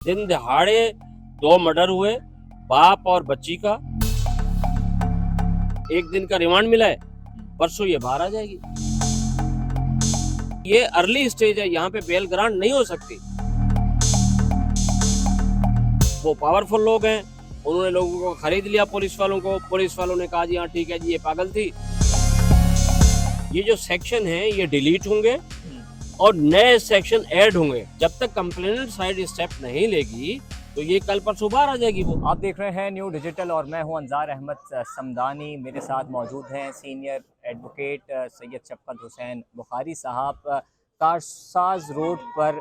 दिन दहाड़े 2 मर्डर हुए, बाप और बच्ची का। एक दिन का रिमांड मिला है, परसों ये बाहर आ जाएगी। ये अर्ली स्टेज है, यहाँ पे बेल ग्रांट नहीं हो सकती। वो पावरफुल लोग हैं, उन्होंने लोगों को खरीद लिया, पुलिस वालों ने कहा जी हाँ ठीक है जी, ये पागल थी। ये जो सेक्शन है ये डिलीट होंगे और नए सेक्शन ऐड होंगे। जब तक कंप्लेनेंट साइड स्टेप नहीं लेगी तो ये कल परसों बाहर आ जाएगी। वो आप देख रहे हैं न्यू डिजिटल और मैं हूं अंजार अहमद समदानी। मेरे साथ मौजूद हैं सीनियर एडवोकेट सैयद शफकत हुसैन बुखारी साहब। कारसाज रोड पर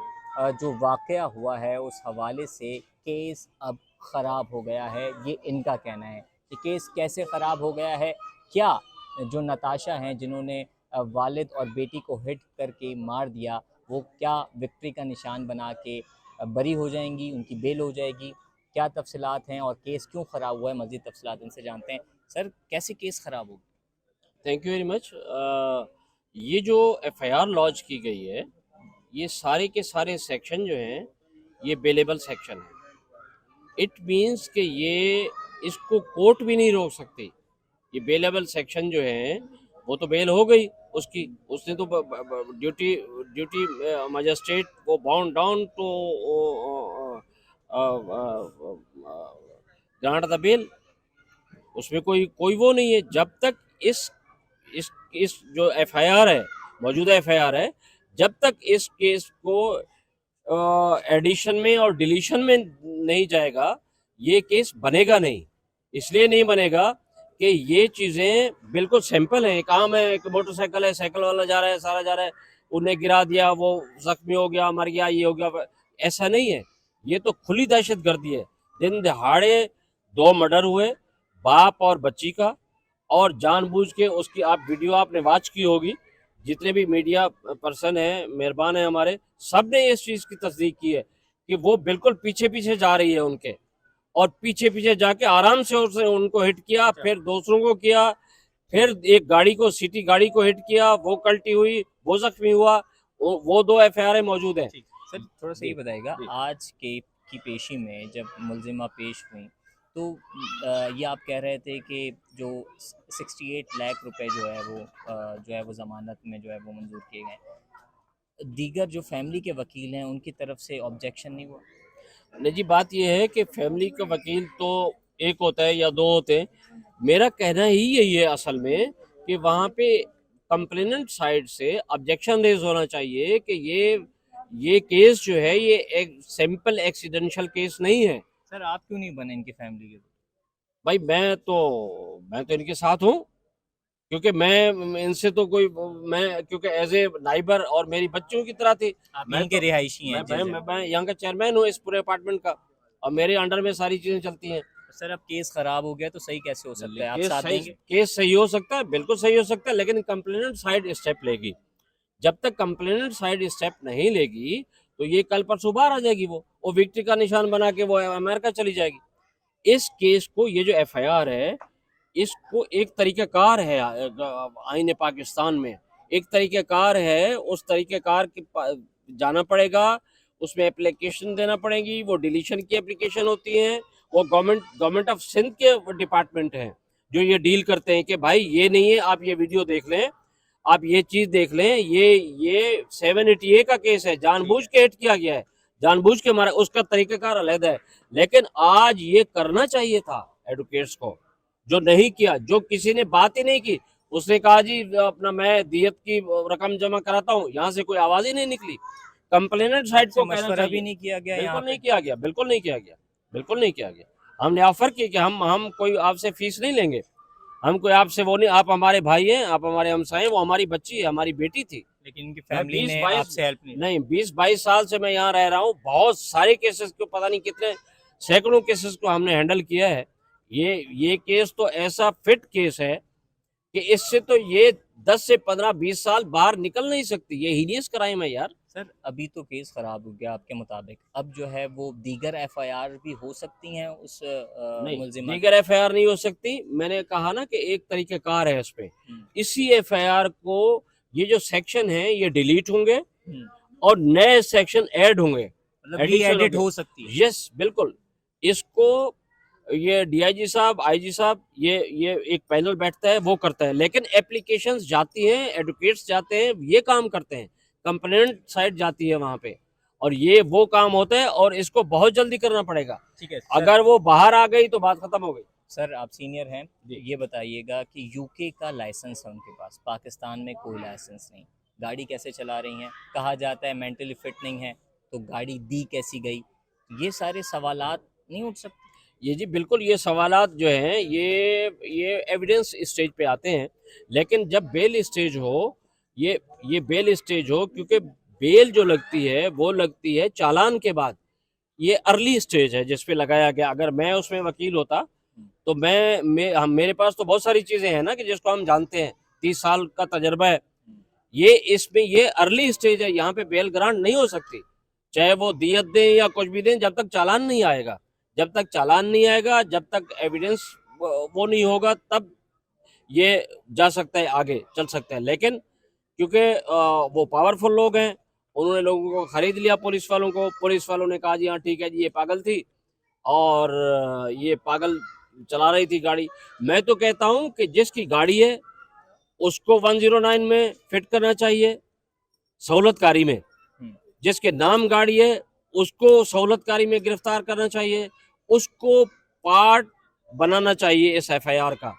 जो वाक़या हुआ है उस हवाले से केस अब ख़राब हो गया है, ये इनका कहना है। कि केस कैसे ख़राब हो गया है, क्या जो नताशा हैं जिन्होंने वालिद और बेटी को हिट करके मार दिया, वो क्या विक्ट्री का निशान बना के बरी हो जाएंगी, उनकी बेल हो जाएगी, क्या तफसीलात हैं और केस क्यों ख़राब हुआ है, मज़ीद तफसीलात इनसे जानते हैं। सर, कैसे केस ख़राब हो? Thank you very much. ये जो एफआईआर लॉन्च की गई है, ये सारे के सारे सेक्शन जो हैं ये बेलेबल सेक्शन है। इट मीन्स कि ये इसको कोर्ट भी नहीं रोक सकती। ये बेलेबल सेक्शन जो है वो तो बेल हो गई उसकी, उसने तो ड्यूटी ड्यूटी मजिस्ट्रेट वो bound down to grant the bail. उसमें कोई कोई वो नहीं है जब तक इस जो एफआईआर है, मौजूदा एफआईआर है, जब तक इस केस को एडिशन में और डिलीशन में नहीं जाएगा ये केस बनेगा नहीं। इसलिए नहीं बनेगा कि ये चीज़ें बिल्कुल सिंपल है। एक आम है, एक मोटरसाइकिल है, साइकिल वाला जा रहा है, सारा जा रहा है, उन्हें गिरा दिया, वो जख्मी हो गया, मर गया, ये हो गया। ऐसा नहीं है, ये तो खुली दहशतगर्दी है। दिन दहाड़े 2 मर्डर हुए, बाप और बच्ची का, और जानबूझ के उसकी आप वीडियो आपने वॉच की होगी। जितने भी मीडिया पर्सन हैं, मेहरबान हैं हमारे, सब ने इस चीज़ की तस्दीक की है कि वो बिल्कुल पीछे पीछे जा रही है उनके, और पीछे पीछे जाके आराम से उसने उनको हिट किया, फिर दूसरों को किया, फिर एक गाड़ी को, सिटी गाड़ी को हिट किया, वो कल्टी हुई, वो जख्मी हुआ। वो 2 एफआईआर मौजूद हैं। सर, थोड़ा सा ये बताइएगा, आज के की पेशी में जब मुलजिमा पेश हुई तो ये आप कह रहे थे कि जो 68 लाख रुपए जो है वो ज़मानत में जो है वो मंजूर किए गए। दीगर जो फैमिली के वकील हैं उनकी तरफ से ऑब्जेक्शन नहीं हुआ? नहीं जी, बात यह है कि फैमिली का वकील तो एक होता है या 2 होते हैं। मेरा कहना ही यही है असल में कि वहाँ पे कंप्लेनेंट साइड से ऑब्जेक्शन रेज होना चाहिए कि ये केस जो है ये एक सिंपल एक्सीडेंशियल केस नहीं है। सर, आप क्यों नहीं बने इनकी फैमिली के? भाई मैं तो इनके साथ हूँ, क्योंकि मैं इनसे तो कोई, मैं क्योंकि एज ए नाइबर और मेरी बच्चों की तरह थी। आप मैं यहीं के तो रिहायशी हैं? मैं यहाँ का चेयरमैन हूँ इस पूरे अपार्टमेंट का, और मेरे अंडर में सारी चीजें चलती हैं। सर, अब केस खराब हो गया तो सही कैसे हो सकता है? आप केस साथ सही देंगे? केस सही हो सकता है, बिल्कुल सही हो सकता है, लेकिन कंप्लेनेंट साइड स्टेप लेगी। जब तक कंप्लेनेंट साइड स्टेप नहीं लेगी तो ये कल परसों बाहर आ जाएगी। वो विक्ट्री का निशान बना के वो अमेरिका चली जाएगी। इस केस को, ये जो एफआईआर है, इसको एक तरीक़ाकार है आईन पाकिस्तान में, एक तरीक़ाकार है, उस तरीक़ाकार के जाना पड़ेगा, उसमें एप्लीकेशन देना पड़ेगी। वो डिलीशन की एप्लीकेशन होती है, वो गवर्नमेंट ऑफ सिंध के डिपार्टमेंट हैं जो ये डील करते हैं कि भाई ये नहीं है, आप ये वीडियो देख लें, आप ये चीज़ देख लें, ये 780A का केस है, जानबूझ के हिट किया गया है, जानबूझ के मारा, उसका तरीक़ाकार अलग है। लेकिन आज ये करना चाहिए था एडवोकेट्स को, जो नहीं किया, जो किसी ने बात ही नहीं की। उसने कहा जी अपना मैं दियत की रकम जमा कराता हूँ, यहाँ से कोई आवाज ही नहीं निकली। कंप्लेनेंट साइड को मशवरा भी नहीं किया गया? बिल्कुल नहीं किया गया, बिल्कुल नहीं किया गया, बिल्कुल नहीं किया गया। हमने ऑफर किया कि हम कोई आपसे फीस नहीं लेंगे, हम कोई आपसे वो नहीं, आप हमारे भाई हैं, आप हमारे हमसाए हैं, वो हमारी बच्ची है, हमारी बेटी थी। लेकिन इनकी फैमिली ने आपसे हेल्प नहीं, 20-22 साल से मैं यहाँ रह रहा हूँ, बहुत सारे केसेस को, पता नहीं कितने सैकड़ों केसेस को हमने हैंडल किया है। ये केस तो ऐसा फिट केस है कि इससे तो ये 10 से 15-20 साल बाहर निकल नहीं सकती। ये हीनियस क्राइम है यार। सर, अभी तो केस खराब हो गया आपके मुताबिक, अब जो है वो दीगर एफआईआर भी हो सकती हैं उस नहीं, मुल्जिमा? दीगर एफआईआर नहीं हो सकती। मैंने कहा ना कि एक तरीक़ाकार है इस पे। इसी एफआईआर को, ये जो सेक्शन है ये डिलीट होंगे और नए सेक्शन ऐड होंगे। मतलब री-एडिट हो सकती है। यस, बिल्कुल। इसको ये डीआईजी साहब, आईजी साहब, ये एक पैनल बैठता है, वो करता है, लेकिन एप्लीकेशंस जाती हैं, एडवोकेट्स जाते हैं, ये काम करते हैं, कंप्लेंट साइड जाती है वहां पे, और ये वो काम होता है, और इसको बहुत जल्दी करना पड़ेगा। ठीक है सर। अगर वो बाहर आ गई तो बात खत्म हो गई। सर आप सीनियर हैं, जी। ये बताइएगा कि यूके का लाइसेंस है उनके पास, पाकिस्तान में कोई लाइसेंस नहीं, गाड़ी कैसे चला रही हैं? कहा जाता है मेंटली फिट नहीं है, तो गाड़ी दी कैसी गई? ये सारे सवालात नहीं उठ सकते? ये जी बिल्कुल, ये सवालात जो हैं ये एविडेंस स्टेज पे आते हैं, लेकिन जब बेल स्टेज हो, ये बेल स्टेज हो, क्योंकि बेल जो लगती है वो लगती है चालान के बाद। ये अर्ली स्टेज है जिस पे लगाया गया। अगर मैं उसमें वकील होता तो मेरे पास तो बहुत सारी चीजें हैं ना कि जिसको हम जानते हैं, 30 साल का तजर्बा है। ये इसमें ये अर्ली स्टेज है, यहाँ पे बेल ग्रांट नहीं हो सकती, चाहे वो दियत दें या कुछ भी दें, जब तक चालान नहीं आएगा। जब तक चालान नहीं आएगा, जब तक एविडेंस वो नहीं होगा, तब ये जा सकता है, आगे चल सकता है। लेकिन क्योंकि वो पावरफुल लोग हैं, उन्होंने लोगों को खरीद लिया, पुलिस वालों को। पुलिस वालों ने कहा जी हाँ ठीक है जी, ये पागल थी और ये पागल चला रही थी गाड़ी। मैं तो कहता हूं कि जिसकी गाड़ी है उसको 109 में फिट करना चाहिए, सहूलतकारी में। जिसके नाम गाड़ी है उसको सहूलतकारी में गिरफ्तार करना चाहिए, उसको पार्ट बनाना चाहिए इस एफआईआर का,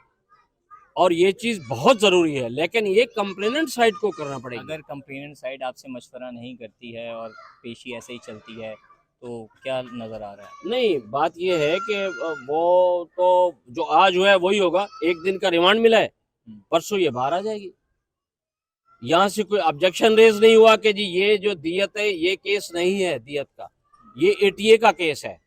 और ये चीज बहुत जरूरी है। लेकिन ये कंप्लेनेंट साइड को करना पड़ेगा। अगर कंप्लेनेंट साइड आपसे मशवरा नहीं करती है और पेशी ऐसे ही चलती है, तो क्या नज़र आ रहा है? नहीं, बात ये है कि वो तो जो आज हुआ है वही होगा। एक दिन का रिमांड मिला है, परसों ये बाहर आ जाएगी। यहाँ से कोई ऑब्जेक्शन रेज नहीं हुआ कि जी ये जो दियत है ये केस नहीं है दियत का, ये एटीए का केस है।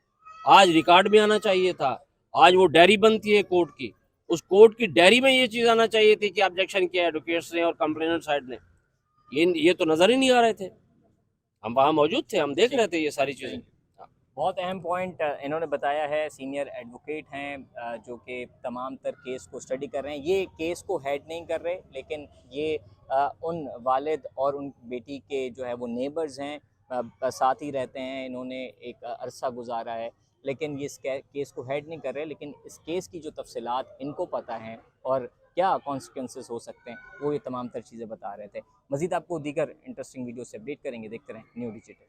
आज रिकॉर्ड में आना चाहिए था। आज वो डायरी बनती है कोर्ट की, उस कोर्ट की डायरी में ये चीज आना चाहिए थी कि ऑब्जेक्शन किया एडवोकेट्स ने और कंप्लेनेंट साइड ने। ये तो नजर ही नहीं आ रहे थे। हम वहां मौजूद थे, हम देख रहे थे ये सारी चीजें। बहुत अहम पॉइंट इन्होंने बताया है। सीनियर एडवोकेट हैं जो कि तमाम तर केस को स्टडी कर रहे हैं। ये केस को हेड नहीं कर रहे, लेकिन ये उन वालिद और उन बेटी के जो है वो नेबर्स हैं, साथ ही रहते हैं, इन्होंने एक अरसा गुजारा है, लेकिन ये इस केस को हेड नहीं कर रहे। लेकिन इस केस की जो तफसीलात इनको पता हैं और क्या कॉन्सिक्वेंसेस हो सकते हैं, वो ये तमाम तर चीज़ें बता रहे थे। मज़ीद आपको दीगर इंटरेस्टिंग वीडियो से अपडेट करेंगे। देखते रहें न्यू डिजिटल।